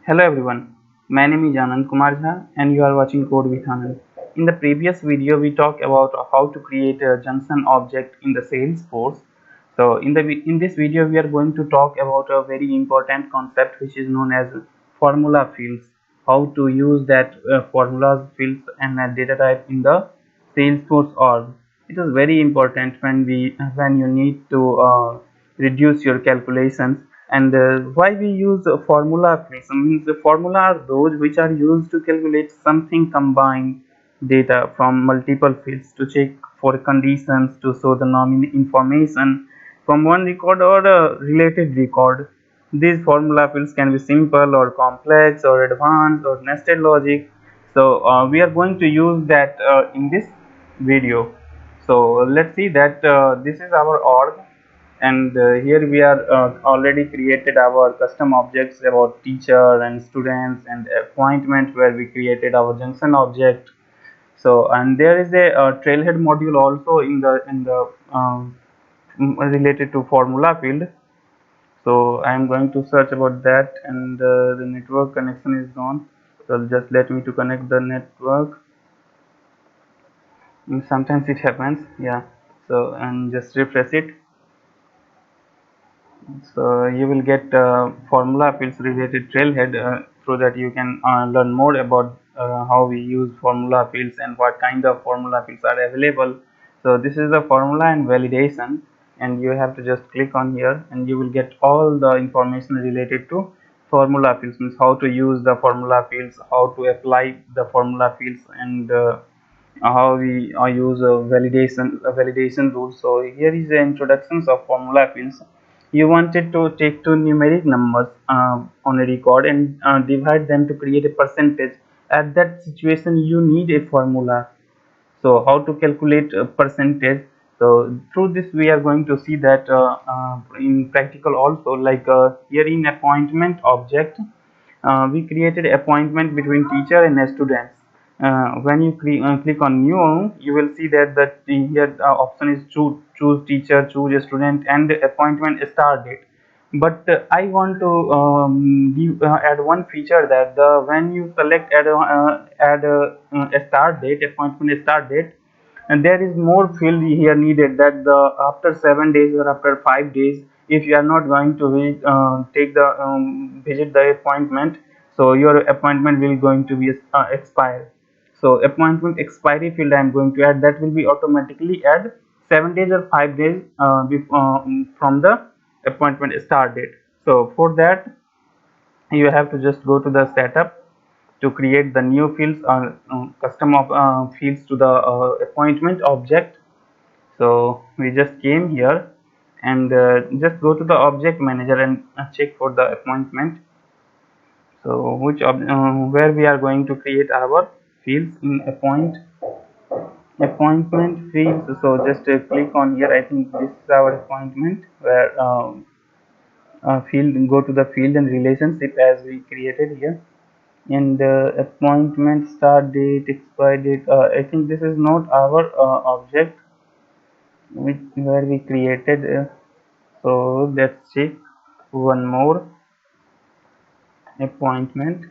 Hello everyone, my name is Anand Kumar Jha and you are watching Code with Anand. In the previous video, we talked about how to create a junction object in the Salesforce. So in this video, we are going to talk about a very important concept which is known as formula fields. How to use that formulas fields and data type in the Salesforce org. It is very important when you need to reduce your calculations. And why we use formula fields means the formula are those which are used to calculate something combined data from multiple fields to check for conditions to show the nominal information from one record or a related record. These formula fields can be simple or complex or advanced or nested logic. So we are going to use that in this video. So let's see that this is our org, and here we are already created our custom objects about teacher and students and appointment, where we created our junction object. So and there is a trailhead module also in the related to formula field. So I am going to search about that, and the network connection is gone, so just let me to connect the network. Sometimes it happens, yeah. So and just refresh it. So you will get formula fields related trailhead, through that you can learn more about how we use formula fields and what kind of formula fields are available. So this is the formula and validation, and you have to just click on here and you will get all the information related to formula fields, means how to use the formula fields, how to apply the formula fields, and how we use validation rules. So here is the introductions of formula fields. You wanted to take two numeric numbers on a record and divide them to create a percentage. At that situation you need a formula. So how to calculate a percentage? So through this we are going to see that in practical also, like here in appointment object, we created appointment between teacher and students. When you click on new, you will see that here option is choose teacher, choose a student, and appointment start date. But I want to add one feature, that when you select a start date, appointment start date, and there is more field here needed, that the after 7 days or after 5 days, if you are not going to take the visit the appointment, so your appointment will going to be expired. So appointment expiry field I am going to add, that will be automatically add 7 days or 5 days from the appointment start date. So for that you have to just go to the setup to create the new fields or custom of fields to the appointment object. So we just came here and just go to the object manager and check for the appointment. So where we are going to create our fields in appointment fields. So just click on here. I think this is our appointment, where field, go to the field and relationship as we created here. And appointment start date, expire date, I think this is not our object where we created. So let's check one more appointment,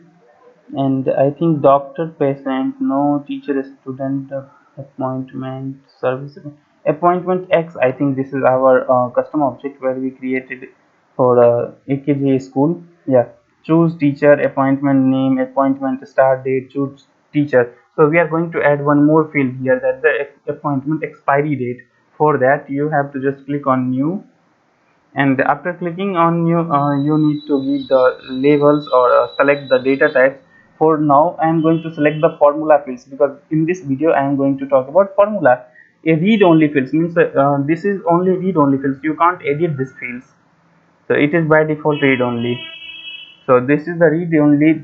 and I think doctor patient, no teacher student, appointment service, appointment X. I think this is our custom object where we created for AKG school. Yeah, choose teacher, appointment name, appointment start date, choose teacher. So we are going to add one more field here, that the appointment expiry date. For that you have to just click on new, and after clicking on new, you need to give the labels or select the data types. For now I am going to select the formula fields, because in this video I am going to talk about formula. A read only fields means this is only read only fields, you can't edit these fields, so it is by default read only. So this is the read only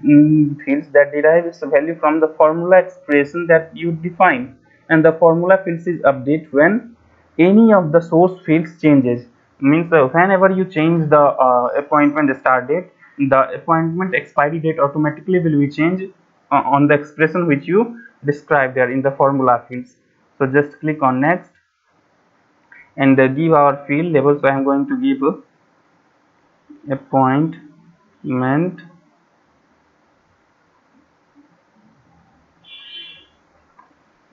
fields that derive its value from the formula expression that you define, and the formula fields is update when any of the source fields changes. Means whenever you change the appointment start date, the appointment expiry date automatically will be changed on the expression which you describe there in the formula fields. So just click on next and give our field label. So I am going to give appointment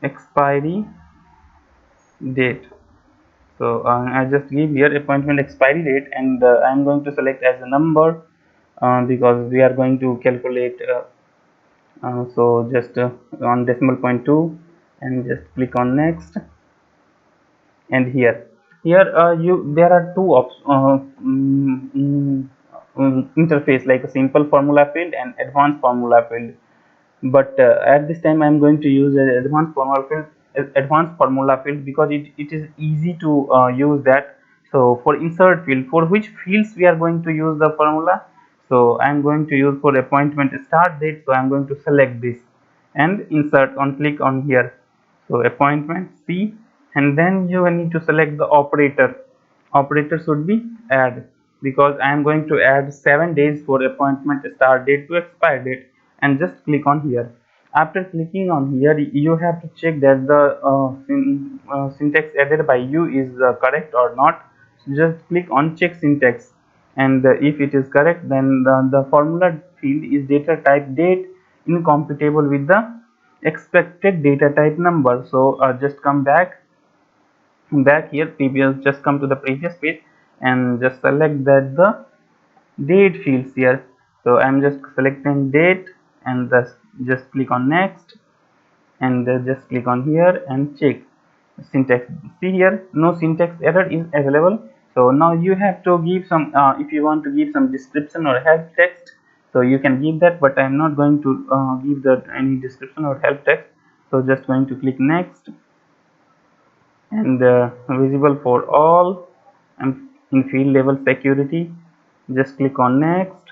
expiry date. So I just give here appointment expiry date, and I'm going to select as a number because we are going to calculate. So just on decimal point 2, and just click on next. And here you there are two interface, like a simple formula field and advanced formula field. But at this time I'm going to use an advanced formula field because it is easy to use that. So for insert field, for which fields we are going to use the formula, so I'm going to use for appointment start date. So I'm going to select this and insert on, click on here. So appointment C, and then you need to select the operator should be add, because I am going to add 7 days for appointment start date to expire date, and just click on here. After clicking on here, you have to check that the syntax added by you is correct or not. So just click on check syntax, and if it is correct, then the formula field is data type date incompatible with the expected data type number. So just come back here, previous, just come to the previous page and just select that the date fields here. So I'm just selecting date, and just click on next, and just click on here and check syntax. See here, no syntax error is available. So now you have to give some if you want to give some description or help text, so you can give that, but I'm not going to give that any description or help text. So just going to click next, and visible for all, and in field level security, just click on next,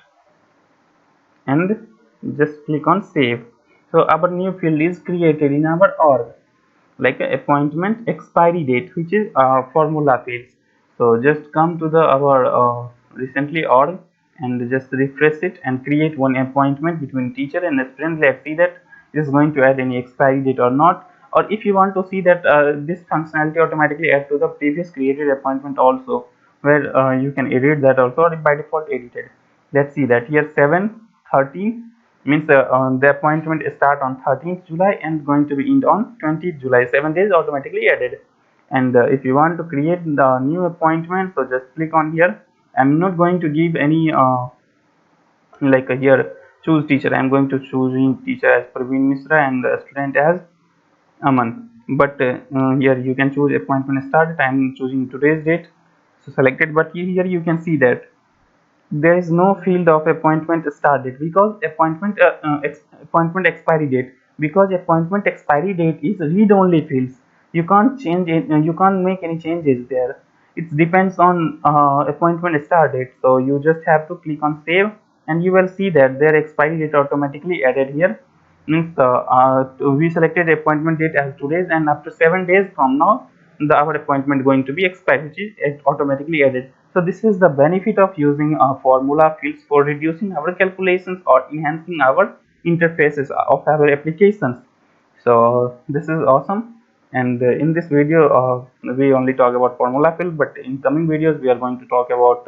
and just click on save. So our new field is created in our org, like a appointment expiry date, which is formula fields. So just come to the our recently org and just refresh it and create one appointment between teacher and student. Let's see that it is going to add any expiry date or not. Or if you want to see that this functionality automatically add to the previous created appointment also, where you can edit that also, or by default edited. Let's see that here 7/13 means the appointment start on 13th July and going to be end on 20th July. 7 days automatically added. And if you want to create the new appointment, so just click on here. I'm not going to give any like here choose teacher. I'm going to choosing teacher as Praveen Misra and the student as Aman. But here you can choose appointment start. I'm choosing today's date, so selected. But here you can see that there is no field of appointment start date, because appointment expiry date, because appointment expiry date is read only fields. You can't change it, you can't make any changes there. It depends on appointment start date. So you just have to click on save, and you will see that their expiry date automatically added here. Means we selected appointment date as today's, and after 7 days from now our appointment going to be expired, which is automatically added. So this is the benefit of using formula fields for reducing our calculations or enhancing our interfaces of our applications. So this is awesome. And in this video we only talk about formula field, but in coming videos we are going to talk about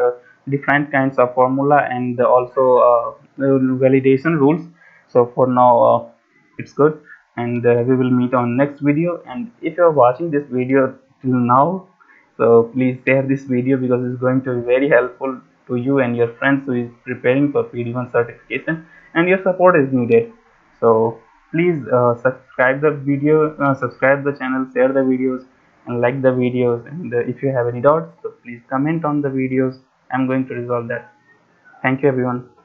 different kinds of formula and also validation rules. So for now it's good, and we will meet on next video. And if you are watching this video till now, so please share this video, because it's going to be very helpful to you and your friends who is preparing for PD1 certification, and your support is needed. So please subscribe the channel, share the videos, and like the videos. And if you have any doubts, so please comment on the videos. I'm going to resolve that. Thank you everyone.